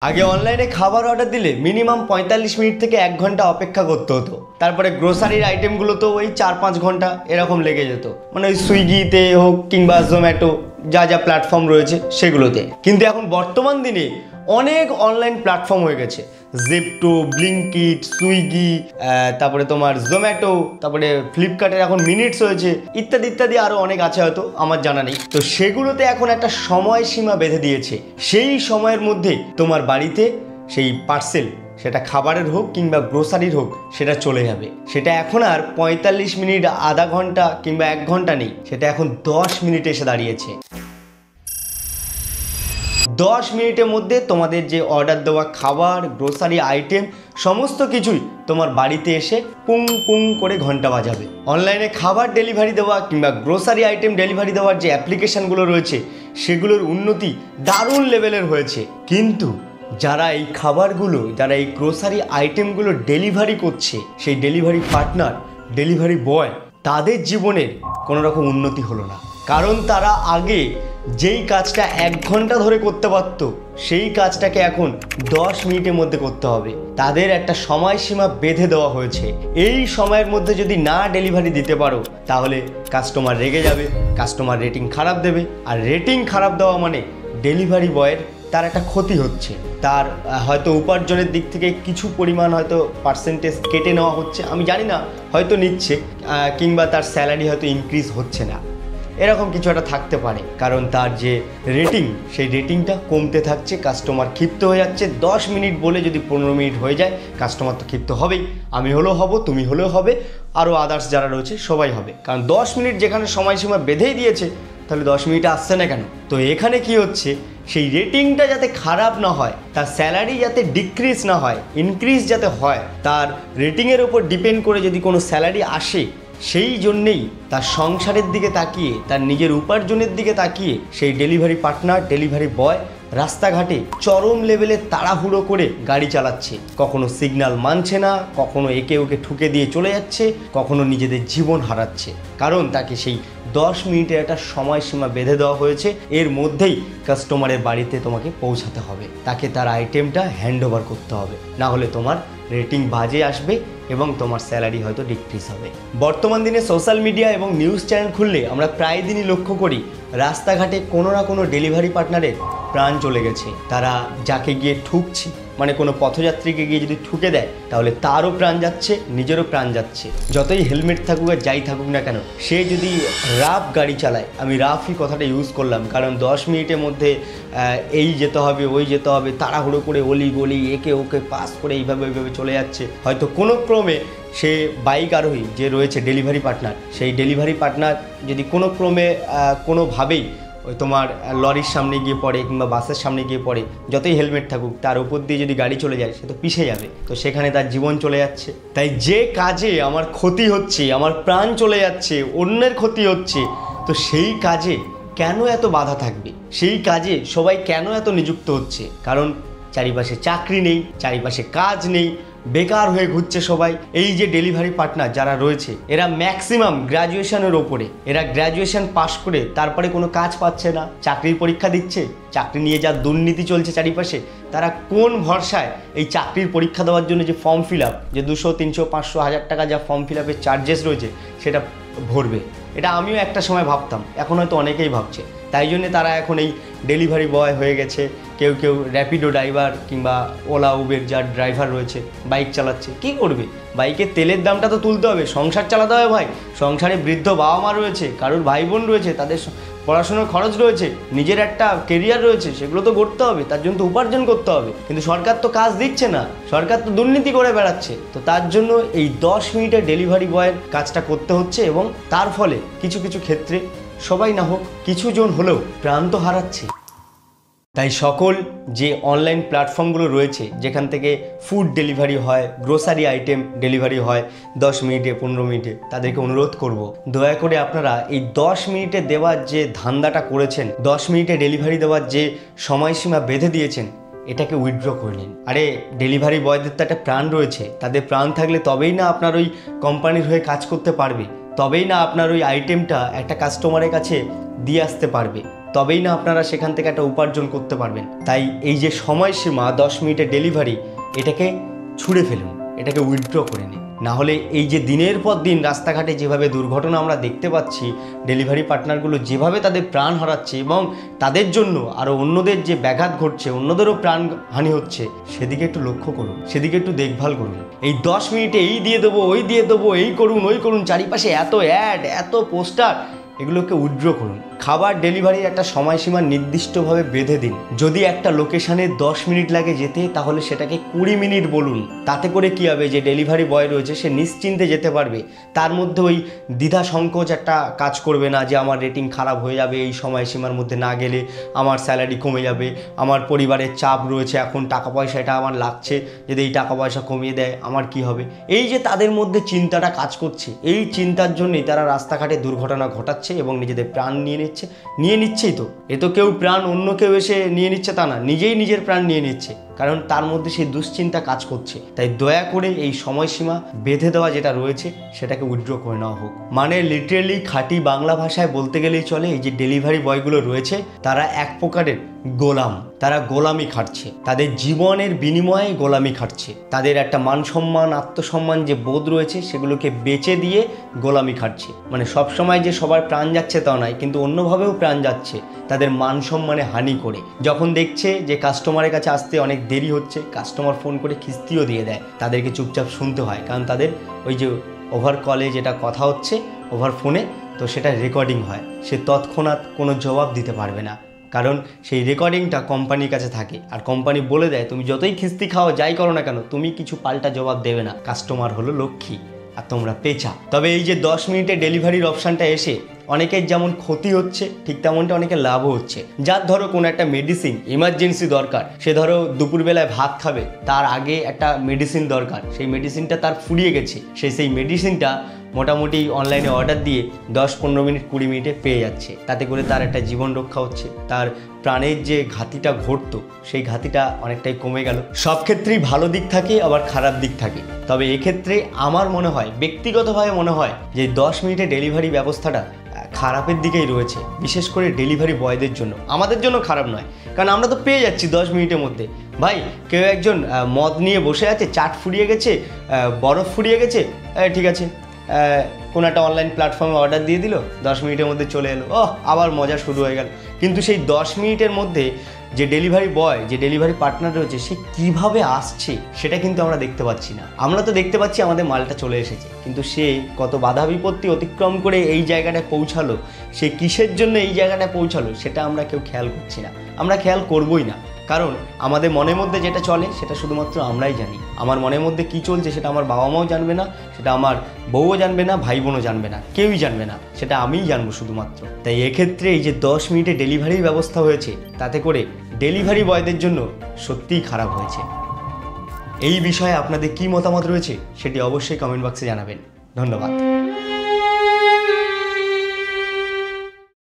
আগে অনলাইনে খাবার অর্ডার দিলে মিনিমাম ৪৫ মিনিট থেকে ১ ঘন্টা অপেক্ষা করতে হতো। তারপরে গ্রোসারির আইটেমগুলো তো ওই ৪-৫ ঘন্টা এরকম লেগে যেত, মানে ওই সুইগিতে হোক কিংবা জোম্যাটো যা যা প্ল্যাটফর্ম রয়েছে সেগুলোতে। কিন্তু এখন বর্তমান দিনে অনেক অনলাইন প্ল্যাটফর্ম হয়ে গেছে, জেপ্টো, ব্লিঙ্কিট, সুইগি, তারপরে তোমার জোম্যাটো, তারপরে ফ্লিপকার্টের এখন মিনিটস হয়েছে, ইত্যাদি ইত্যাদি আরও অনেক আছে, হয়তো আমার জানা নেই। তো সেগুলোতে এখন একটা সময়সীমা বেঁধে দিয়েছে, সেই সময়ের মধ্যে তোমার বাড়িতে সেই পার্সেল, সেটা খাবারের হোক কিংবা গ্রোসারির হোক, সেটা চলে যাবে। সেটা এখন আর ৪৫ মিনিট, আধা ঘন্টা কিংবা ১ ঘন্টা নেই, সেটা এখন ১০ মিনিটে এসে দাঁড়িয়েছে। ১০ মিনিটের মধ্যে তোমাদের যে অর্ডার দেওয়া খাবার, গ্রোসারি আইটেম সমস্ত কিছুই তোমার বাড়িতে এসে পুং পুং করে ঘন্টা বাজাবে। অনলাইনে খাবার ডেলিভারি দেওয়া কিংবা গ্রোসারি আইটেম ডেলিভারি দেওয়ার যে অ্যাপ্লিকেশানগুলো রয়েছে সেগুলোর উন্নতি দারুণ লেভেলের হয়েছে। কিন্তু যারা এই খাবারগুলো, যারা এই গ্রোসারি আইটেমগুলো ডেলিভারি করছে, সেই ডেলিভারি পার্টনার, ডেলিভারি বয়, তাদের জীবনের কোনো রকম উন্নতি হলো না। কারণ তারা আগে যেই কাজটা ১ ঘন্টা ধরে করতে পারতো, সেই কাজটাকে এখন ১০ মিনিটের মধ্যে করতে হবে। তাদের একটা সময়সীমা বেঁধে দেওয়া হয়েছে। এই সময়ের মধ্যে যদি না ডেলিভারি দিতে পারো তাহলে কাস্টমার রেগে যাবে, কাস্টমার রেটিং খারাপ দেবে। আর রেটিং খারাপ দেওয়া মানে ডেলিভারি বয়ের তার একটা ক্ষতি হচ্ছে, তার হয়তো উপার্জনের দিক থেকে কিছু পরিমাণ হয়তো পার্সেন্টেজ কেটে নেওয়া হচ্ছে, আমি জানি না, হয়তো নিচ্ছে, কিংবা তার স্যালারি হয়তো ইনক্রিজ হচ্ছে না, এরকম কিছু একটা থাকতে পারে। কারণ তার যে রেটিং, সেই রেটিংটা কমতে থাকছে, কাস্টমার ক্ষিপ্ত হয়ে যাচ্ছে। ১০ মিনিট বলে যদি ১৫ মিনিট হয়ে যায়, কাস্টমার তো ক্ষিপ্ত হবেই। আমি হলেও হব, তুমি হলেও হবে, আরও আদার্স যারা রয়েছে সবাই হবে। কারণ ১০ মিনিট যেখানে সময়সীমা বেঁধেই দিয়েছে, তাহলে 10 মিনিটে আসছে না কেন? তো এখানে কি হচ্ছে, সেই রেটিংটা যাতে খারাপ না হয়, তার স্যালারি যাতে ডিক্রিজ না হয়, ইনক্রিজ যাতে হয়, তার রেটিংয়ের ওপর ডিপেন্ড করে যদি কোনো স্যালারি আসে, সেই জন্যেই তার সংসারের দিকে তাকিয়ে, তার নিজের উপার্জনের দিকে তাকিয়ে সেই ডেলিভারি পার্টনার, ডেলিভারি বয় রাস্তাঘাটে চরম লেভেলে তাড়াহুড়ো করে গাড়ি চালাচ্ছে। কখনো সিগন্যাল মানছে না, কখনো একে ওকে ঠুকে দিয়ে চলে যাচ্ছে, কখনো নিজেদের জীবন হারাচ্ছে। কারণ তাকে সেই ১০ মিনিটের একটা সময়সীমা বেঁধে দেওয়া হয়েছে, এর মধ্যেই কাস্টমারের বাড়িতে তোমাকে পৌঁছাতে হবে, তাকে তার আইটেমটা হ্যান্ড ওভার করতে হবে, না হলে তোমার রেটিং বাজে আসবে এবং তোমার স্যালারি হয়তো ডিক্রিজ হবে। বর্তমান দিনে সোশ্যাল মিডিয়া এবং নিউজ চ্যানেল খুললে আমরা প্রায় দিনই লক্ষ্য করি রাস্তাঘাটে কোনো না কোনো ডেলিভারি পার্টনারের প্রাণ চলে গেছে। তারা যাকে গিয়ে ঠুকছে, মানে কোনো পথযাত্রীকে গিয়ে যদি ঠুকে দেয়, তাহলে তারও প্রাণ যাচ্ছে, নিজেরও প্রাণ যাচ্ছে। যতই হেলমেট থাকুক আর যাই থাকুক না কেন, সে যদি রাফ গাড়ি চালায়, আমি রাফই কথাটা ইউজ করলাম, কারণ ১০ মিনিটের মধ্যে এই যেতে হবে, ওই যেতে হবে, তাড়াহুড়ো করে অলি গলি একে ওকে পাস করে এইভাবে ওইভাবে চলে যাচ্ছে। হয়তো কোনো ক্রমে সে বাইক আরোহী যে রয়েছে ডেলিভারি পার্টনার, সেই ডেলিভারি পার্টনার যদি কোনো ক্রমে কোনোভাবেই ওই তোমার লরির সামনে গিয়ে পড়ে কিংবা বাসের সামনে গিয়ে পড়ে, যতই হেলমেট থাকুক, তার উপর দিয়ে যদি গাড়ি চলে যায়, সে তো পিষে যাবে, তো সেখানে তার জীবন চলে যাচ্ছে। তাই যে কাজে আমার ক্ষতি হচ্ছে, আমার প্রাণ চলে যাচ্ছে, অন্যের ক্ষতি হচ্ছে, তো সেই কাজে কেন এত বাধা থাকবে? সেই কাজে সবাই কেন এত নিযুক্ত হচ্ছে? কারণ চারিপাশে চাকরি নেই, চারিপাশে কাজ নেই, বেকার হয়ে ঘুরছে সবাই। এই যে ডেলিভারি পার্টনার যারা রয়েছে, এরা ম্যাক্সিমাম গ্র্যাজুয়েশনের ওপরে, এরা গ্র্যাজুয়েশন পাশ করে তারপরে কোনো কাজ পাচ্ছে না, চাকরির পরীক্ষা দিচ্ছে, চাকরি নিয়ে যা দুর্নীতি চলছে চারিপাশে, তারা কোন ভরসায় এই চাকরির পরীক্ষা দেওয়ার জন্য যে ফর্ম ফিল আপ, যে 200, 300, 500, 1000 টাকা যা ফর্ম ফিল আপের চার্জেস রয়েছে, সেটা ভরবে? এটা আমিও একটা সময় ভাবতাম, এখন হয়তো অনেকেই ভাবছে। তাই জন্য তারা এখন এই ডেলিভারি বয় হয়ে গেছে, কেউ কেউ র্যাপিডো ড্রাইভার কিংবা ওলা উবের যার ড্রাইভার রয়েছে, বাইক চালাচ্ছে। কি করবে? বাইকের তেলের দামটা তো তুলতে হবে, সংসার চালাতে হবে ভাই। সংসারে বৃদ্ধ বাবা মা রয়েছে, কারোর ভাই বোন রয়েছে, তাদের পড়াশোনার খরচ রয়েছে, নিজের একটা কেরিয়ার রয়েছে, সেগুলো তো করতে হবে, তার জন্য তো উপার্জন করতে হবে। কিন্তু সরকার তো কাজ দিচ্ছে না, সরকার তো দুর্নীতি করে বেড়াচ্ছে। তো তার জন্য এই ১০ মিনিটের ডেলিভারি বয়ের কাজটা করতে হচ্ছে, এবং তার ফলে কিছু কিছু ক্ষেত্রে, সবাই না হোক কিছু জন হলেও, প্রাণ তো হারাচ্ছে। তাই সকল যে অনলাইন প্ল্যাটফর্মগুলো রয়েছে, যেখান থেকে ফুড ডেলিভারি হয়, গ্রোসারি আইটেম ডেলিভারি হয় ১০ মিনিটে, ১৫ মিনিটে, তাদেরকে অনুরোধ করব, দয়া করে আপনারা এই ১০ মিনিটে দেওয়ার যে ধান্দাটা করেছেন, ১০ মিনিটে ডেলিভারি দেওয়ার যে সময়সীমা বেঁধে দিয়েছেন, এটাকে উইথড্র করে নিন। আরে ডেলিভারি বয়দের তো একটা প্রাণ রয়েছে, তাদের প্রাণ থাকলে তবেই না আপনার ওই কোম্পানির হয়ে কাজ করতে পারবে, তবেই না আপনার ওই আইটেমটা একটা কাস্টমারের কাছে দিয়ে আসতে পারবে। তবেই না আপনারা সেখান থেকে একটা উপার্জন করতে পারবেন। তাই এই যে সময়সীমা 10 মিনিটের ডেলিভারি, এটাকে ছুঁড়ে ফেলুন, এটাকে উইথড্র করে নিন। না হলে এই যে দিনের পর দিন রাস্তাঘাটে যেভাবে দুর্ঘটনা আমরা দেখতে পাচ্ছি, ডেলিভারি পার্টনারগুলো যেভাবে তাদের প্রাণ হারাচ্ছে এবং তাদের জন্য আরও অন্যদের যে ব্যাঘাত ঘটছে, অন্যদেরও প্রাণহানি হচ্ছে, সেদিকে একটু লক্ষ্য করুন, সেদিকে একটু দেখভাল করুন। এই 10 মিনিটে এই দিয়ে দেবো, ওই দিয়ে দেবো, এই করুন, ওই করুন, চারিপাশে এত অ্যাড, এত পোস্টার, এগুলোকে উইথড্র করুন। খাবার ডেলিভারির একটা সময়সীমা নির্দিষ্টভাবে বেঁধে দিন। যদি একটা লোকেশানে 10 মিনিট লাগে যেতে, তাহলে সেটাকে 20 মিনিট বলুন। তাতে করে কী হবে, যে ডেলিভারি বয় রয়েছে সে নিশ্চিন্তে যেতে পারবে। তার মধ্যে ওই দ্বিধা সংকোচ একটা কাজ করবে না যে আমার রেটিং খারাপ হয়ে যাবে, এই সময়সীমার মধ্যে না গেলে আমার স্যালারি কমে যাবে, আমার পরিবারের চাপ রয়েছে, এখন টাকা পয়সা এটা আমার লাগছে, যদি এই টাকা পয়সা কমিয়ে দেয় আমার কি হবে। এই যে তাদের মধ্যে চিন্তাটা কাজ করছে, এই চিন্তার জন্যই তারা রাস্তাঘাটে দুর্ঘটনা ঘটাচ্ছে এবং নিজেদের প্রাণ নিয়ে নিচ্ছেই। তো এ তো কেউ প্রাণ অন্য কেউ এসে নিয়ে নিচ্ছে তা না, নিজেই নিজের প্রাণ নিয়ে নিচ্ছে, কারণ তার মধ্যে সেই দুশ্চিন্তা কাজ করছে। তাই দয়া করে এই সময়সীমা বেঁধে দেওয়া যেটা রয়েছে সেটাকে উইথড্র করে নেওয়া হোক। মানে লিটারেলি খাঁটি বাংলা ভাষায় বলতে গেলেই চলে, এই যে ডেলিভারি বয়গুলো রয়েছে তারা এক প্রকারের গোলাম। তারা গোলামি খাটছে, তাদের জীবনের বিনিময়ে গোলামি খাটছে। তাদের একটা মান সম্মান, আত্মসম্মান যে বোধ রয়েছে সেগুলোকে বেচে দিয়ে গোলামি খাটছে। মানে সবসময় যে সবার প্রাণ যাচ্ছে তা নয়, কিন্তু অন্যভাবেও প্রাণ যাচ্ছে, তাদের মান সম্মানে হানি করে। যখন দেখছে যে কাস্টমারের কাছে আসতে অনেক দেরি হচ্ছে, কাস্টমার ফোন করে খিস্তিও দিয়ে দেয়, তাদেরকে চুপচাপ শুনতে হয়, কারণ তাদের ওই যে ওভার কলে যেটা কথা হচ্ছে ওভার ফোনে, তো সেটা রেকর্ডিং হয়। সে তৎক্ষণাৎ কোনো জবাব দিতে পারবে না, কারণ সেই রেকর্ডিংটা কোম্পানির কাছে থাকে। আর কোম্পানি বলে দেয়, তুমি যতই খিস্তি খাও, যাই করো না কেন, তুমি কিছু পাল্টা জবাব দেবে না। কাস্টমার হলো লক্ষ্মী আর তোমরা পেঁচা। তবে এই যে 10 মিনিটে ডেলিভারির অপশানটা এসে অনেকের যেমন ক্ষতি হচ্ছে, ঠিক তেমনটা অনেকের লাভও হচ্ছে। যার ধরো কোনো একটা মেডিসিন ইমার্জেন্সি দরকার, সে ধরো দুপুরবেলায় ভাত খাবে, তার আগে একটা মেডিসিন দরকার, সেই মেডিসিনটা তার ফুরিয়ে গেছে, সেই মেডিসিনটা মোটামুটি অনলাইনে অর্ডার দিয়ে 10-15 মিনিট 20 মিনিটে পেয়ে যাচ্ছে। তাতে করে তার একটা জীবন রক্ষা হচ্ছে, তার প্রাণের যে ঘাতিটা ঘটতো সেই ঘাতিটা অনেকটাই কমে গেল। সব ক্ষেত্রেই ভালো দিক থাকে, আবার খারাপ দিক থাকে। তবে এক্ষেত্রে আমার মনে হয়, ব্যক্তিগতভাবে মনে হয় যে 10 মিনিটে ডেলিভারি ব্যবস্থাটা খারাপের দিকেই রয়েছে, বিশেষ করে ডেলিভারি বয়দের জন্য। আমাদের জন্য খারাপ নয়, কারণ আমরা তো পেয়ে যাচ্ছি 10 মিনিটের মধ্যে। ভাই, কেউ একজন মদ নিয়ে বসে আছে, চাট ফুরিয়ে গেছে, বরফ ফুরিয়ে গেছে, ঠিক আছে, কোনো একটা অনলাইন প্ল্যাটফর্মে অর্ডার দিয়ে দিল, 10 মিনিটের মধ্যে চলে এলো, আবার মজা শুরু হয়ে গেল। কিন্তু সেই 10 মিনিটের মধ্যে যে ডেলিভারি বয়, যে ডেলিভারি পার্টনার রয়েছে, সে কীভাবে আসছে সেটা কিন্তু আমরা দেখতে পাচ্ছি না। আমরা তো দেখতে পাচ্ছি আমাদের মালটা চলে এসেছে, কিন্তু সে কত বাধা বিপত্তি অতিক্রম করে এই জায়গাটায় পৌঁছালো, সে কিসের জন্য এই জায়গাটায় পৌঁছালো, সেটা আমরা কেউ খেয়াল করছি না, আমরা খেয়াল করবই না। কারণ আমাদের মনের মধ্যে যেটা চলে সেটা শুধুমাত্র আমরাই জানি। আমার মনের মধ্যে কী চলছে সেটা আমার বাবা মাও জানবে না, সেটা আমার বউও জানবে না, ভাই বোনও জানবে না, কেউই জানবে না, সেটা আমিই জানবো শুধুমাত্র। তাই এক্ষেত্রে এই যে 10 মিনিটে ডেলিভারির ব্যবস্থা হয়েছে, তাতে করে ডেলিভারি বয়দের জন্য সত্যিই খারাপ হয়েছে। এই বিষয়ে আপনাদের কী মতামত রয়েছে সেটি অবশ্যই কমেন্ট বক্সে জানাবেন। ধন্যবাদ।